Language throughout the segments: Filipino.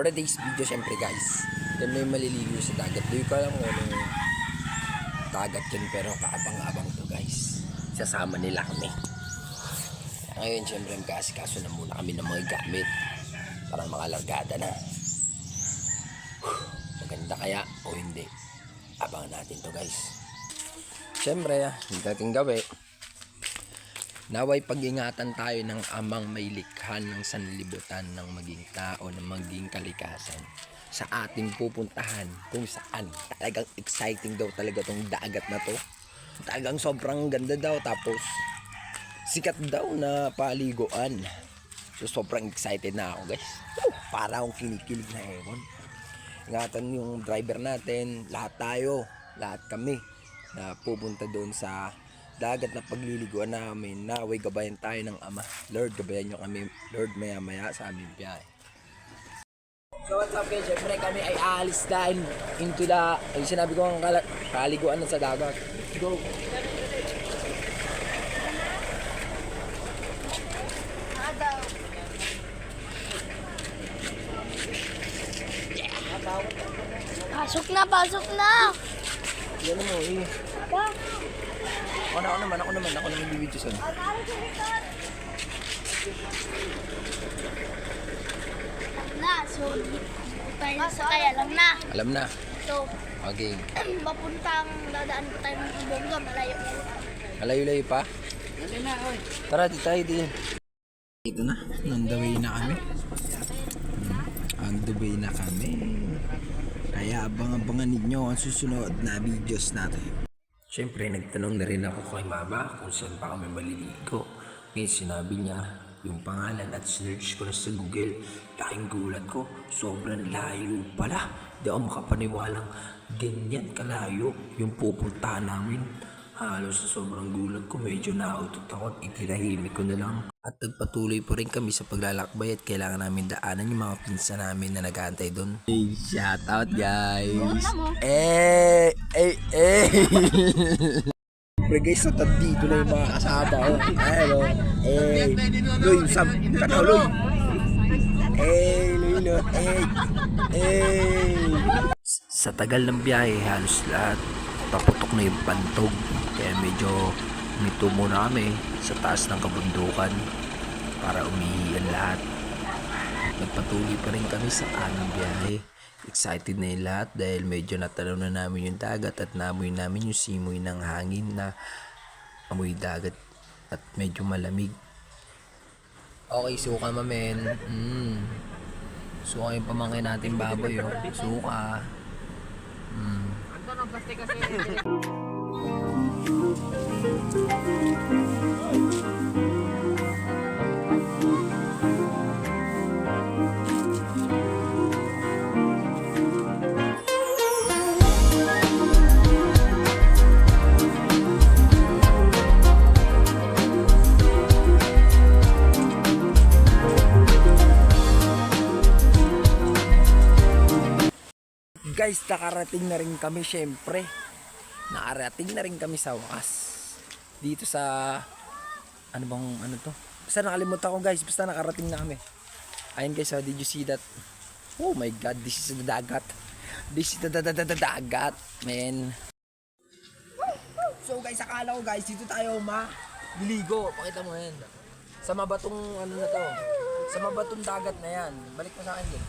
For today's video, syempre guys, yan may maliligo sa dagat. Di ko alam kung anong dagat yun, pero kaabang-abang to guys. Sasama nila kami. Ngayon, syempre, kaso na muna kami ng mga gamit para makalargada na. Maganda kaya o hindi? Abangan natin to guys. Syempre, hindi natin gawin. Naway pag-ingatan tayo ng amang may likha ng sanlibutan ng maging tao, ng maging kalikasan sa ating pupuntahan kung saan. Talagang exciting daw talaga tong dagat na to. Talagang sobrang ganda daw, tapos sikat daw na paliguan. So sobrang excited na ako guys. Para akong kinikilig na ewan. Ingatan yung driver natin, lahat tayo, lahat kami na pupunta doon sa dagat na pagliliguan namin. Naway gabayan tayo ng Ama. Lord, gabayan nyo kami, Lord, maya sa aming biyahe. So what's up guys, syempre kami ay aalis dahil into the, ay sinabi ko ang kaliguan na sa dagat. Go! Pasok na, pasok na! Yan mo eh. Ako naman bibidyo sa'yo. Na, so, tayo sa kaya alam na. Alam na. So, Okay. papuntang dadaan pa tayo ng Ibongga, malayo. Malayo-layo pa? Tara, di tayo din. Ito na, on the way na kami. On the way na kami. Kaya abang-abangan ninyo ang susunod na videos natin. Siyempre, nagtanong na rin ako kay mama kung saan pa kami maliligo. Ngayon sinabi niya yung pangalan at search ko na sa Google. Laking gulat ko, sobrang layo pala. Di ako makapaniwalang ganyan kalayo yung pupuntahan namin. Halos sa sobrang gulat ko, medyo nautot ako at itinahimik ko na lang. At nagpatuloy po rin kami sa paglalakbay at kailangan namin daanan yung mga pinsan namin na nag-aantay doon. Hey, shout out guys! Pre guys, so dito na yung mga kasama ko. Hello. Loy, sab ka na, Loy. Loy, no. Sa tagal ng biyahe, halos lahat paputok na yung pantog. Kaya medyo umito muna kami sa taas ng kabundukan para umihiyan lahat. Nagpatuloy pa rin kami sa aming biyahe. Excited na yung lahat dahil medyo natanaw na namin yung dagat at naamoy namin yung simoy ng hangin na amoy dagat at medyo malamig. Okay, suka mamen. Suka yung pamangkin natin baboy. Suka. Ito ng plastic kasi. Guys, nakarating na rin kami syempre. Nakarating na rin kami sa wakas. Dito sa ano to? Basta nakalimutan ko guys, basta nakarating na kami. Ayun guys, did you see that? Oh my god, this is the dagat. This is the dagat, man. So guys, akala ko guys, dito tayo maliligo. Pakita mo yan. Sa mabatong ano na to. Sa mabatong dagat na yan. Balik mo sa akin din.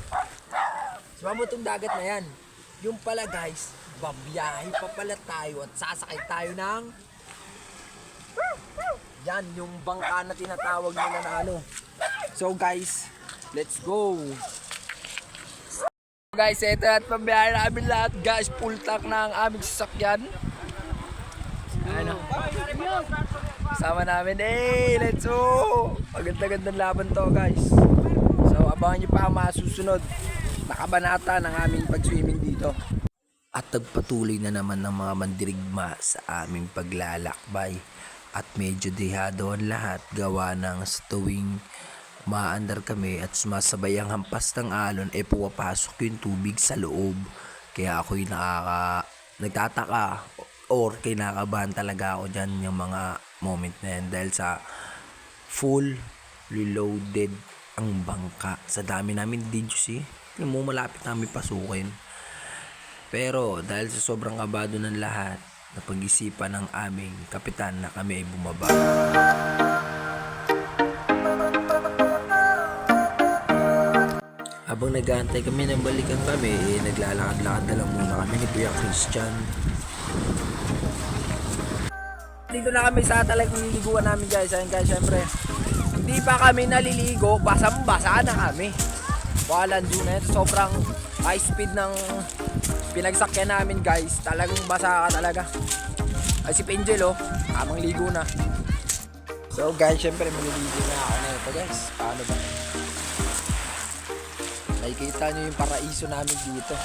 Sa mabatong dagat na yan. Yung pala guys, babiyahe pa pala tayo at sasakay tayo ng yan, yung bangka na tinatawag nila na ano. So guys, let's go. Guys, ito at pabiyahe namin lahat guys. Full tank na ang aming sasakyan. Ano? Sama namin, let's go. Maganda-gandang laban to guys. So abangan nyo pa ang masusunod na kabanata ng aming pag-swimming dito. At nagpatuloy na naman ng mga mandirigma sa aming paglalakbay. At medyo dehado ang lahat gawa ng sa tuwing maandar kami at sumasabay ang hampas ng alon pumapasok yung tubig sa loob. Kaya ako'y nagtataka or kinakabahan talaga ako dyan yung mga moment na yan dahil sa full reloaded ang bangka. Sa dami namin, did you see? Yung mo malapit namin pasukin. Pero dahil sa sobrang kabado ng lahat, napag-isipan ng aming kapitan na kami ay bumaba. Habang nag-aantay kami ng balikan kami, naglalakad-lakad na lang muna kami ni Kuya Christian. Dito na kami sa talagang nililiguan namin guys. Ayun guys, syempre, hindi pa kami naliligo, basang-basa na kami. Walang dun na yun. Sobrang high speed ng pinagsakyan namin guys. Talagang basa ka talaga. Ay si Angel tamang ligo na. So guys, syempre maliligo na ako na ito guys. Paano ba? Nakikita nyo yung paraiso namin dito.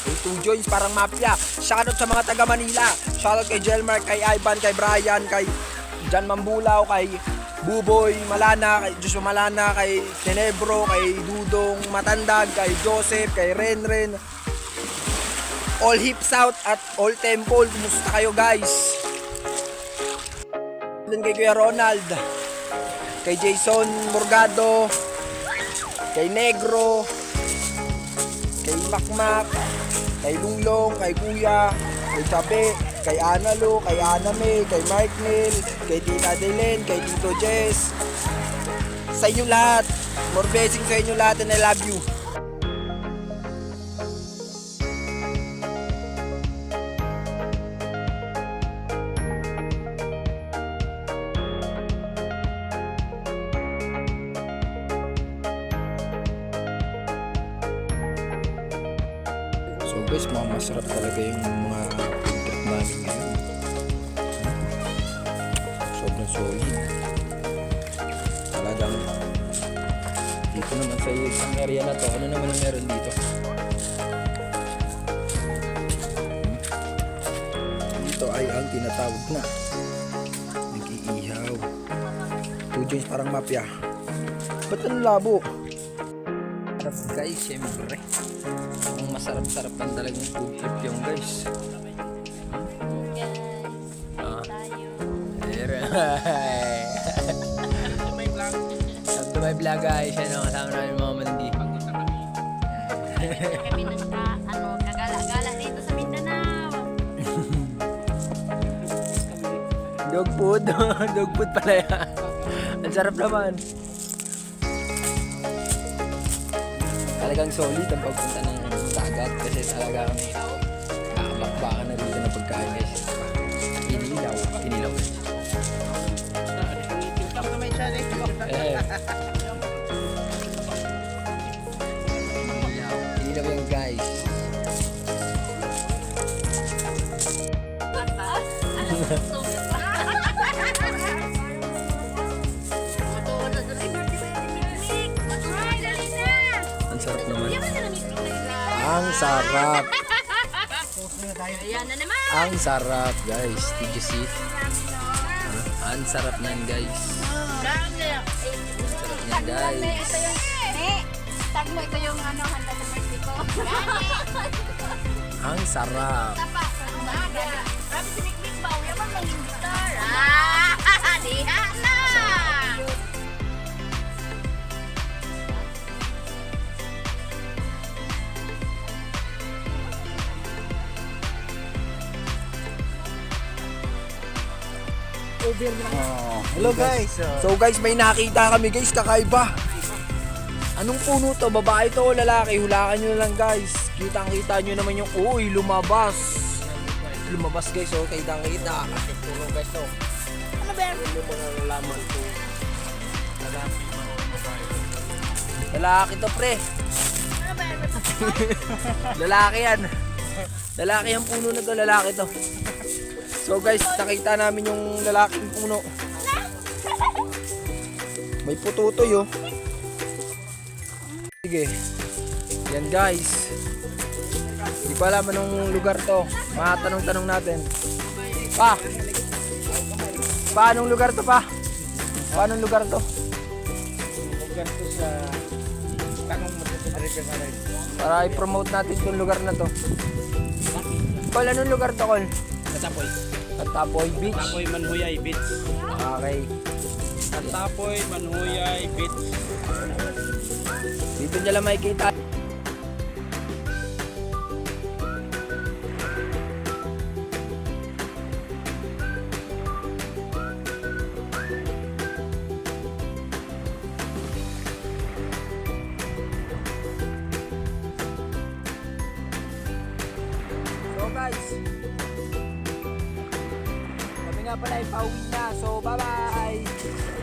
Yung 2 joints parang mafia. Shoutout sa mga taga Manila. Shoutout kay Jelmar, kay Ivan, kay Brian, kay Jan Mambulaw, kay Buboy Malana, kay Joshua Malana, kay Tenebro, kay Dudong Matandag, kay Joseph, kay Renren. All Hips Out at All Temple. Kumusta kayo guys? Then kay Kuya Ronald, kay Jason Morgado, kay Negro, kay Makmak, kay Lunglong, kay Kuya, kay Chabe, kay Analo, kay Aname, kay Mark Neil, kay Tita Delen, kay Tito Jess. Sa inyo lahat, more blessings sa inyo lahat and I love you. So guys, masarap talaga yung mga food trip namin ngayon. Sobrang solid. Talagang dito naman sa isang area na to, ano naman ang meron dito? Dito ay ang tinatawag na nag-iihaw. 2 joints parang mafia. Ba't ang labo? Sarap guys, syempre. Ang masarap-sarapan talagang food trip yung guys. Welcome to my vlog guys. Yan ang kasama namin mga mandi. Kami kagala-gala dito sa Mindanao. Dog food. Dog food pala yan. Ang sarap naman. Talagang solid ang pagpunta ng dagat kasi talagang nakabakbakan na dito na pagkain guys. Inilaw. Inilaw. Inilaw yan guys. Ang sarap naman. Ang sarap. Ayan na naman. Ang sarap guys. Did you see? Ang sarap nan guys. Sarap yan guys. Tag mo ito yung handa ng Mexico. Ang sarap. Grabe si Mikmik ba? Uya man maging gitar. Diha na. Hello guys. So guys, may nakita kami guys, kakaiba. Anong puno to? Babae to o lalaki? Hulaan nyo na lang guys. Kitang-kita nyo naman yung uy, lumabas. Lumabas guys, oh, kitang-kita. Puro guys to. Ano ba yan? Yung mga laman to. Lalaki to pre. Ano ba yan? Lalaki yan. Lalaki yung puno na to, lalaki to. So guys, nakita namin yung lalaking puno. May pututoy oh. Sige. Yan guys. Hindi ko alam anong lugar to. Matanong-tanong natin. Pa! Paanong lugar to pa? Paanong lugar to? Lugar to sa tanong mo sa driver na rin. Para i-promote natin itong lugar na to. Kol, anong lugar to, Kol? Katapoy. Katapoy Beach. Katapoy Manhuyay Beach. Okay. Tapoy, Manhuyay, Beach. Dito nyo lang makikita. So guys, kami nga pala ay pauwi na. So bye bye!